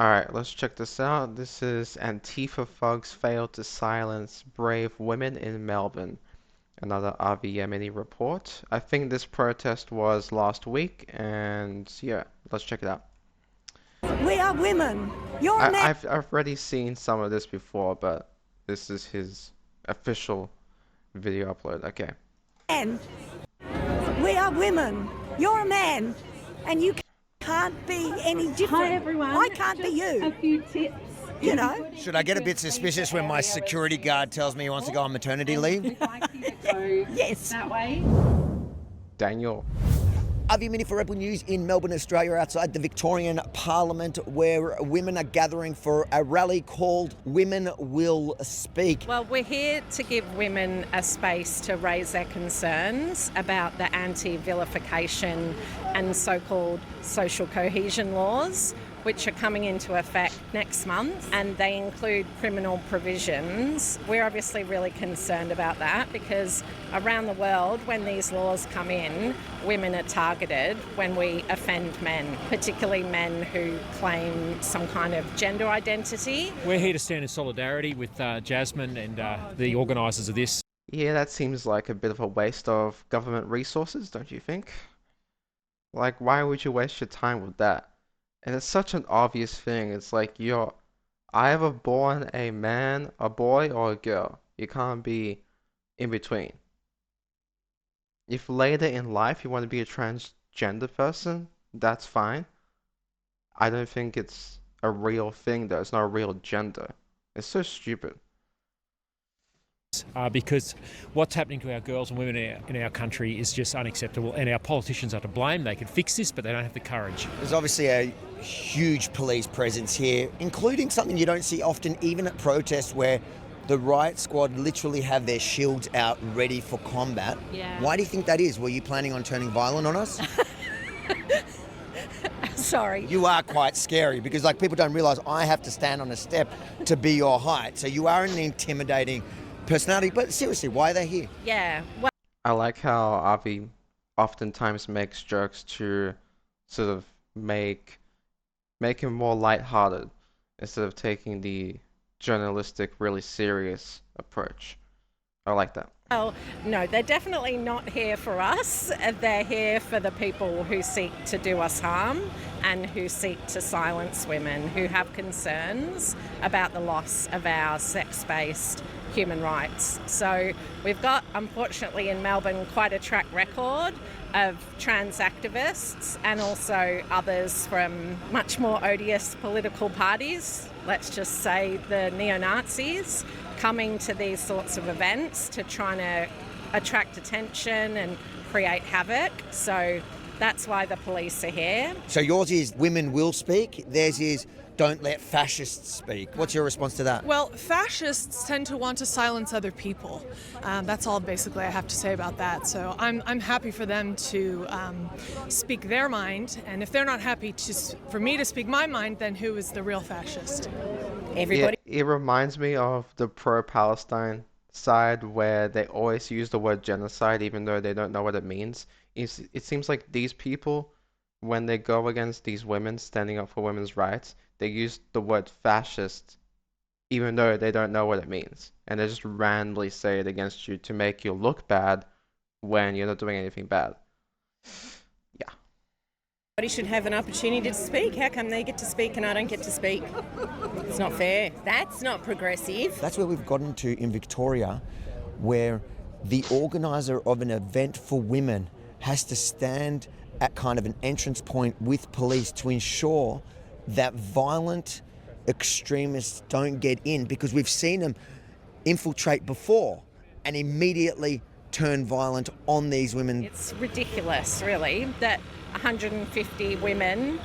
Alright, let's check this out. This is Antifa thugs fail to silence brave women in Melbourne. Another RVMNE report. I think this protest was last week, and yeah, let's check it out. We are women. You're men. I've already seen some of this before, but this is his official video upload. Okay. We are women. You're a man, and you can't be any different. Hi everyone. I can't be you. A few tips. You know. Should I get a bit suspicious when my security guard tells me he wants to go on maternity leave? Yes. That way. Daniel. Avi Mini for Rebel News in Melbourne, Australia, outside the Victorian Parliament, where women are gathering for a rally called Women Will Speak. Well, we're here to give women a space to raise their concerns about the anti-vilification and so-called social cohesion laws, which are coming into effect next month, and they include criminal provisions. We're obviously really concerned about that because around the world, when these laws come in, women are targeted when we offend men, particularly men who claim some kind of gender identity. We're here to stand in solidarity with Jasmine and the organisers of this. Yeah, that seems like a bit of a waste of government resources, don't you think? Like, why would you waste your time with that? And it's such an obvious thing. It's like you're either born a man, a boy, or a girl. You can't be in between. If later in life you want to be a transgender person, that's fine. I don't think it's a real thing though. It's not a real gender. It's so stupid. Because what's happening to our girls and women in our country is just unacceptable, and our politicians are to blame. They can fix this, but they don't have the courage. There's obviously a huge police presence here, including something you don't see often, even at protests, where the riot squad literally have their shields out ready for combat. Yeah. Why do you think that is? Were you planning on turning violent on us? Sorry. You are quite scary because people don't realise I have to stand on a step to be your height. So you are an intimidating personality. But seriously, why are they here? Yeah. Well, I like how Avi oftentimes makes jokes to sort of make him more lighthearted instead of taking the journalistic, really serious approach. I like that. well, no, they're definitely not here for us. They're here for the people who seek to do us harm and who seek to silence women, who have concerns about the loss of our sex-based human rights. So we've got, unfortunately, in Melbourne quite a track record of trans activists and also others from much more odious political parties, let's just say the neo-Nazis, coming to these sorts of events to try to attract attention and create havoc. So that's why the police are here. So yours is Women Will Speak, theirs is Don't Let Fascists Speak. What's your response to that? Well, fascists tend to want to silence other people. That's all basically I have to say about that. So I'm happy for them to speak their mind, and if they're not happy for me to speak my mind, then who is the real fascist? Everybody. It reminds me of the pro-Palestine side where they always use the word genocide even though they don't know what it means. It seems like these people, when they go against these women standing up for women's rights, they use the word fascist even though they don't know what it means. And they just randomly say it against you to make you look bad when you're not doing anything bad. Yeah. Everybody should have an opportunity to speak. How come they get to speak and I don't get to speak? It's not fair. That's not progressive. That's where we've gotten to in Victoria, where the organiser of an event for women has to stand at kind of an entrance point with police to ensure that violent extremists don't get in, because we've seen them infiltrate before and immediately turn violent on these women. It's ridiculous, really, that 150 women,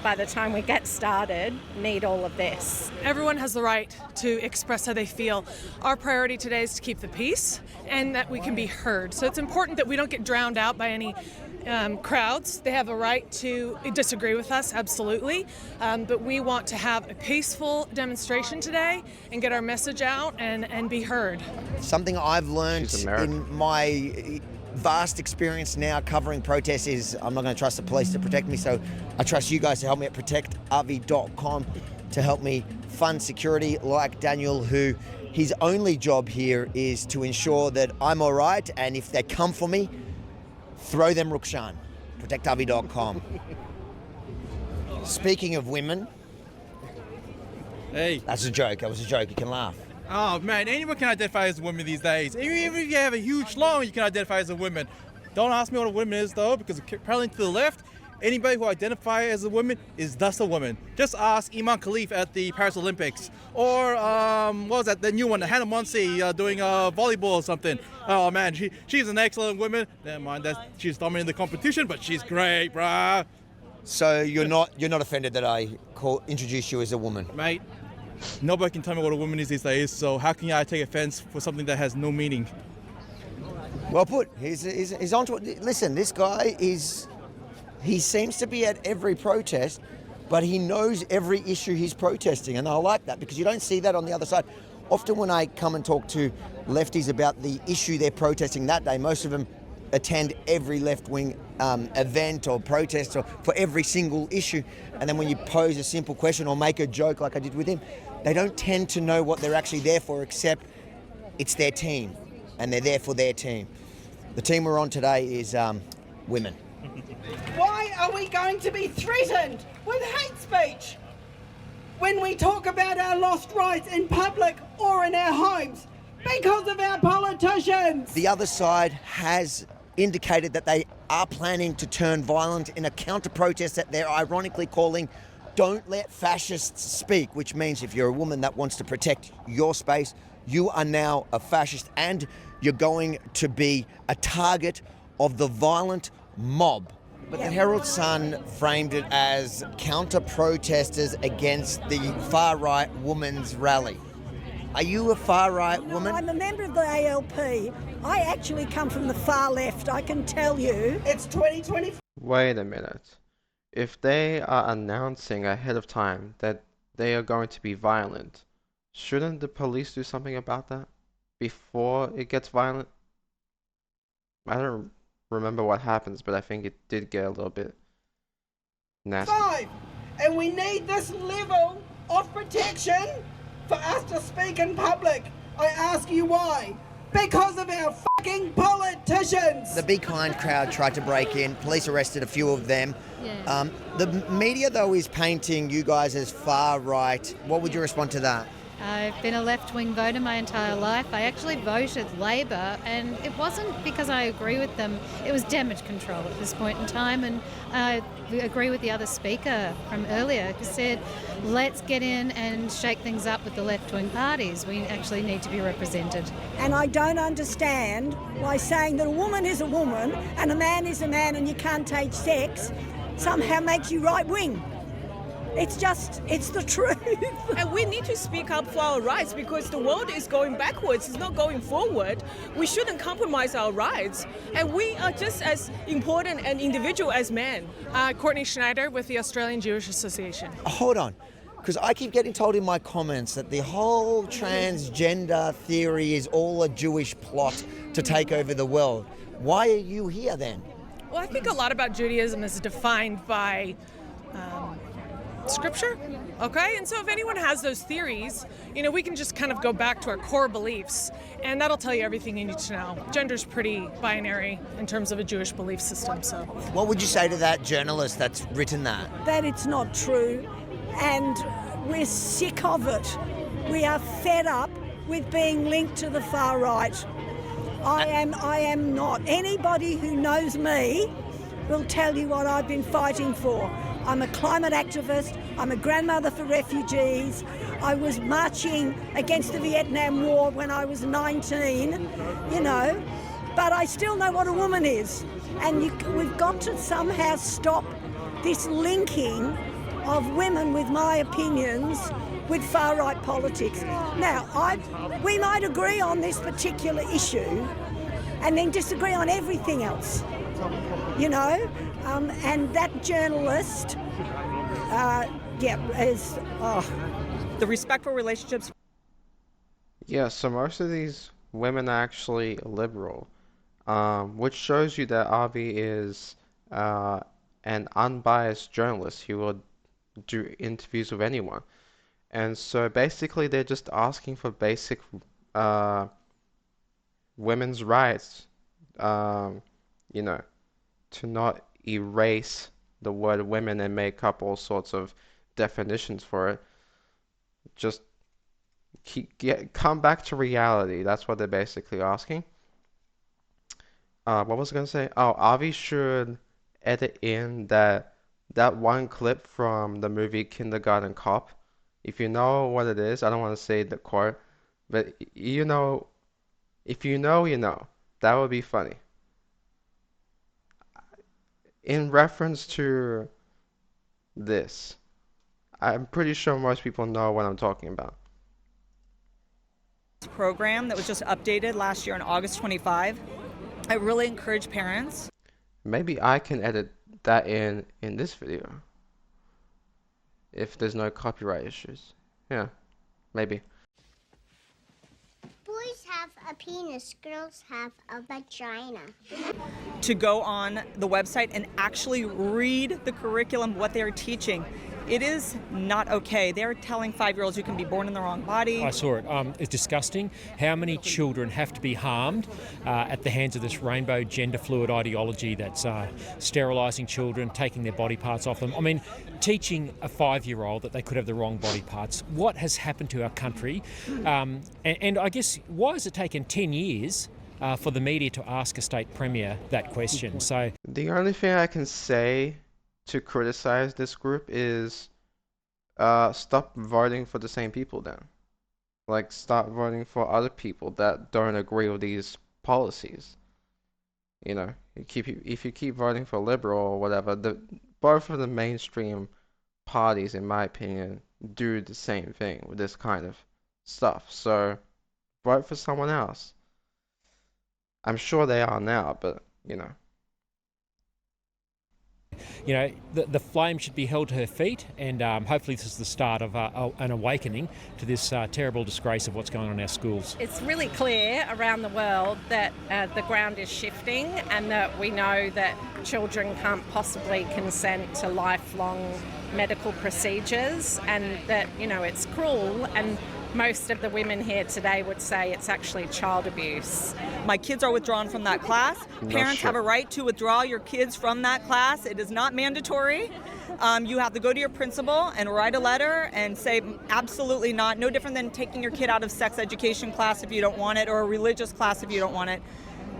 by the time we get started, need all of this. Everyone has the right to express how they feel. Our priority today is to keep the peace and that we can be heard. So it's important that we don't get drowned out by any crowds. They have a right to disagree with us, absolutely. But we want to have a peaceful demonstration today and get our message out and be heard. Something I've learned in my vast experience now covering protests is I'm not going to trust the police to protect me, so I trust you guys to help me at protectavi.com. to help me fund security, like Daniel, who his only job here is to ensure that I'm all right, and if they come for me, throw them Rukshan. ProtectAvi.com. Speaking of women, Hey. that's a joke. That was a joke. You can laugh. Oh man, anyone can identify as a woman these days. Even if you have a huge lung, you can identify as a woman. Don't ask me what a woman is though, because apparently to the left, anybody who identifies as a woman is thus a woman. Just ask Iman Khalif at the Paris Olympics, or what was that? The new one, Hannah Muncy doing volleyball or something. Oh man, she's an excellent woman. Never mind that she's dominating the competition, but she's great, bruh. So you're not offended that I introduced you as a woman? Mate, nobody can tell me what a woman is these days, so how can I take offense for something that has no meaning? Well put. He's onto it. Listen, this guy he seems to be at every protest, but he knows every issue he's protesting, and I like that because you don't see that on the other side. Often when I come and talk to lefties about the issue they're protesting that day, most of them attend every left-wing event or protest or for every single issue, and then when you pose a simple question or make a joke like I did with him, they don't tend to know what they're actually there for, except it's their team, and they're there for their team. The team we're on today is women. Why are we going to be threatened with hate speech when we talk about our lost rights in public or in our homes? Because of our politicians. The other side has indicated that they are planning to turn violent in a counter-protest that they're ironically calling Don't Let Fascists Speak, which means if you're a woman that wants to protect your space, you are now a fascist and you're going to be a target of the violent mob. But the Herald Sun framed it as counter-protesters against the far-right women's rally. Are you a far-right woman? I'm a member of the ALP. I actually come from the far left, I can tell you. It's 2020. Wait a minute. If they are announcing ahead of time that they are going to be violent, shouldn't the police do something about that before it gets violent? I don't remember what happens, but I think it did get a little bit nasty. 5. And we need this level of protection for us to speak in public. I ask you why. Because of our fucking politicians. The Be Kind crowd tried to break in. Police arrested a few of them. Yeah. The media, though, is painting you guys as far right. What would you respond to that? I've been a left-wing voter my entire life. I actually voted Labor, and it wasn't because I agree with them. It was damage control at this point in time, and I agree with the other speaker from earlier who said, let's get in and shake things up with the left-wing parties. We actually need to be represented. And I don't understand why saying that a woman is a woman and a man is a man and you can't take sex somehow makes you right-wing. It's the truth. And we need to speak up for our rights because the world is going backwards, it's not going forward. We shouldn't compromise our rights. And we are just as important and individual as men. Courtney Schneider with the Australian Jewish Association. Hold on, because I keep getting told in my comments that the whole transgender theory is all a Jewish plot to take over the world. Why are you here then? Well, I think a lot about Judaism is defined by scripture, okay? And so if anyone has those theories, we can just kind of go back to our core beliefs, and that'll tell you everything you need to know. Gender's pretty binary in terms of a Jewish belief system, so. What would you say to that journalist that's written that? That it's not true, and we're sick of it. We are fed up with being linked to the far right. I am not. Anybody who knows me will tell you what I've been fighting for. I'm a climate activist, I'm a grandmother for refugees, I was marching against the Vietnam War when I was 19, but I still know what a woman is. And we've got to somehow stop this linking of women with my opinions with far-right politics. Now, we might agree on this particular issue and then disagree on everything else, and that journalist, is... The respectful relationships. Yeah, so most of these women are actually liberal, which shows you that Avi is an unbiased journalist. He will do interviews with anyone. And so basically they're just asking for basic uh, women's rights, um, you know, to not erase the word women and make up all sorts of definitions for it. Just come back to reality. That's what they're basically asking. What was I gonna say? Oh, Avi should edit in that one clip from the movie Kindergarten Cop. If you know what it is, I don't want to say the quote, but you know, if you know, you know. That would be funny. In reference to this, I'm pretty sure most people know what I'm talking about. Program that was just updated last year on August 25. I really encourage parents. Maybe I can edit that in this video if there's no copyright issues. Yeah, maybe. Boys have a penis, girls have a vagina. To go on the website and actually read the curriculum, what they're teaching. It is not okay. They're telling 5-year-olds you can be born in the wrong body. I saw it. It's disgusting how many children have to be harmed at the hands of this rainbow gender fluid ideology that's sterilising children, taking their body parts off them. I mean, teaching a 5-year-old that they could have the wrong body parts. What has happened to our country? And I guess, why has it taken 10 years for the media to ask a state premier that question? So the only thing I can say to criticize this group is stop voting for the same people then. Like, stop voting for other people that don't agree with these policies. You know, if you keep voting for Liberal or whatever, both of the mainstream parties, in my opinion, do the same thing with this kind of stuff. So vote for someone else. I'm sure they are now, but you know. You know, the flame should be held to her feet, and hopefully this is the start of an awakening to this terrible disgrace of what's going on in our schools. It's really clear around the world that the ground is shifting, and that we know that children can't possibly consent to lifelong medical procedures, and that, you know, it's cruel, and most of the women here today would say it's actually child abuse. My kids are withdrawn from that class. Parents have a right to withdraw your kids from that class. It is not mandatory. You have to go to your principal and write a letter and say absolutely not. No different than taking your kid out of sex education class if you don't want it, or a religious class if you don't want it.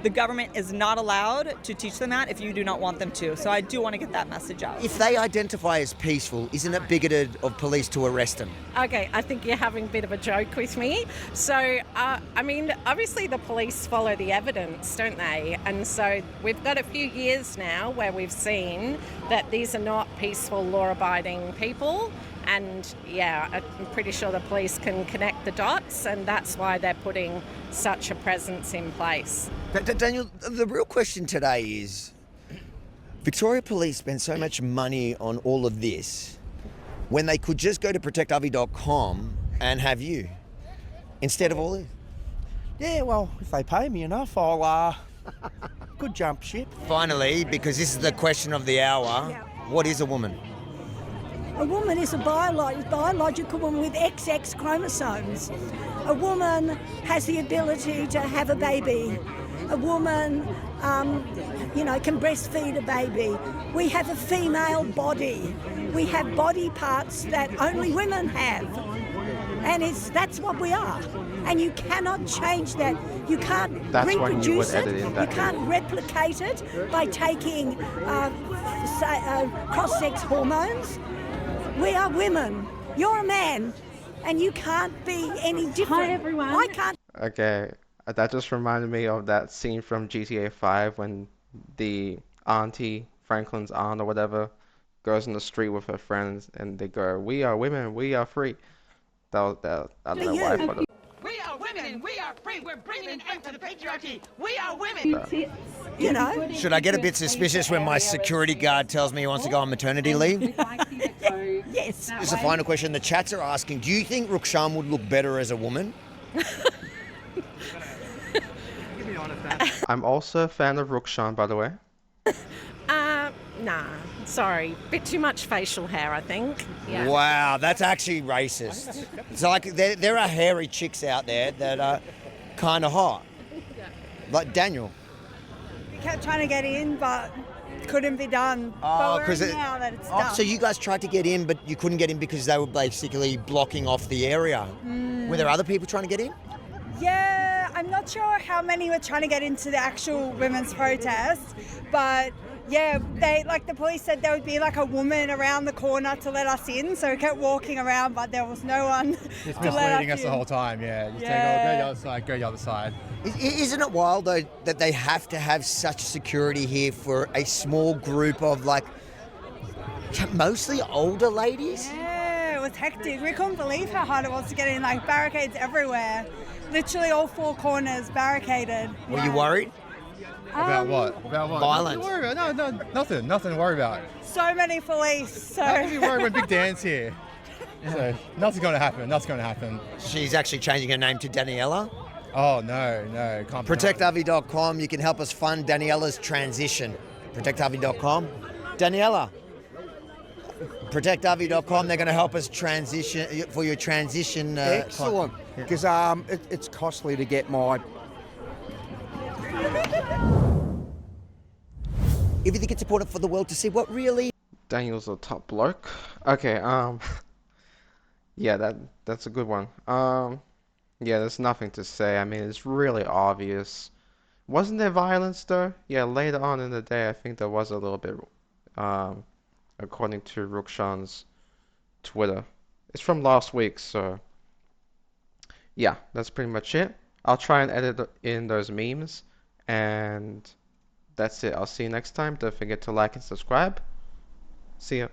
The government is not allowed to teach them that if you do not want them to. So I do want to get that message out. If they identify as peaceful, isn't it bigoted of police to arrest them? Okay, I think you're having a bit of a joke with me. So, I mean, obviously the police follow the evidence, don't they? And so we've got a few years now where we've seen that these are not peaceful, law-abiding people. And yeah, I'm pretty sure the police can connect the dots, and that's why they're putting such a presence in place. Daniel, the real question today is, Victoria Police spend so much money on all of this when they could just go to protectavi.com and have you instead of all this. Yeah, well, if they pay me enough, I'll could jump ship. Finally, because this is the question of the hour, what is a woman? A woman is a biological woman with XX chromosomes. A woman has the ability to have a baby. A woman, can breastfeed a baby. We have a female body. We have body parts that only women have. And that's what we are. And you cannot change that. You can't reproduce it. You can't replicate it by taking cross-sex hormones. We are women. You're a man, and you can't be any different. Hi, everyone. I can't. Okay, that just reminded me of that scene from GTA 5 when the auntie, Franklin's aunt or whatever, goes in the street with her friends and they go, "We are women, we are free." I don't know why I thought of. We are women, we are free, we're bringing an end to the patriarchy. We are women. You know. Should I get a bit suspicious when my security guard tells me he wants to go on maternity leave? Yes. Just a final question. The chats are asking, do you think Rukshan would look better as a woman? I'm also a fan of Rukshan, by the way. Nah, sorry. Bit too much facial hair, I think. Yeah. Wow, that's actually racist. It's like there are hairy chicks out there that are kind of hot. Like Daniel. We kept trying to get in, but couldn't be done. But we're in now that it's done. So you guys tried to get in, but you couldn't get in because they were basically blocking off the area. Were there other people trying to get in? Yeah, I'm not sure how many were trying to get into the actual women's protest, but yeah, the police said there would be like a woman around the corner to let us in, so we kept walking around, but there was no one It's to let us misleading us in. the whole time, yeah. Just Yeah. go the other side. Isn't it wild though that they have to have such security here for a small group of like mostly older ladies? Yeah, it was hectic. We couldn't believe how hard it was to get in, like barricades everywhere. Literally all four corners barricaded. Were you worried? About what? About what? Violence. Nothing to worry about. No, nothing to worry about. So many police, so... How can you worry when Big Dan's here? So nothing's going to happen. Nothing's going to happen. She's actually changing her name to Daniela. Oh, no. Can't be ProtectHarvey.com. You can help us fund Daniela's transition. ProtectHarvey.com. Daniela. ProtectHarvey.com. They're going to help us transition for your transition. Excellent. Because it's costly to get my... If you think it's important for the world to see what really... Daniel's a top bloke. Okay, yeah, that's a good one. Yeah, there's nothing to say. I mean, it's really obvious. Wasn't there violence though? Yeah, later on in the day, I think there was a little bit, according to Rukshan's Twitter. It's from last week, so yeah, that's pretty much it. I'll try and edit in those memes, and that's it. I'll see you next time. Don't forget to like and subscribe. See ya.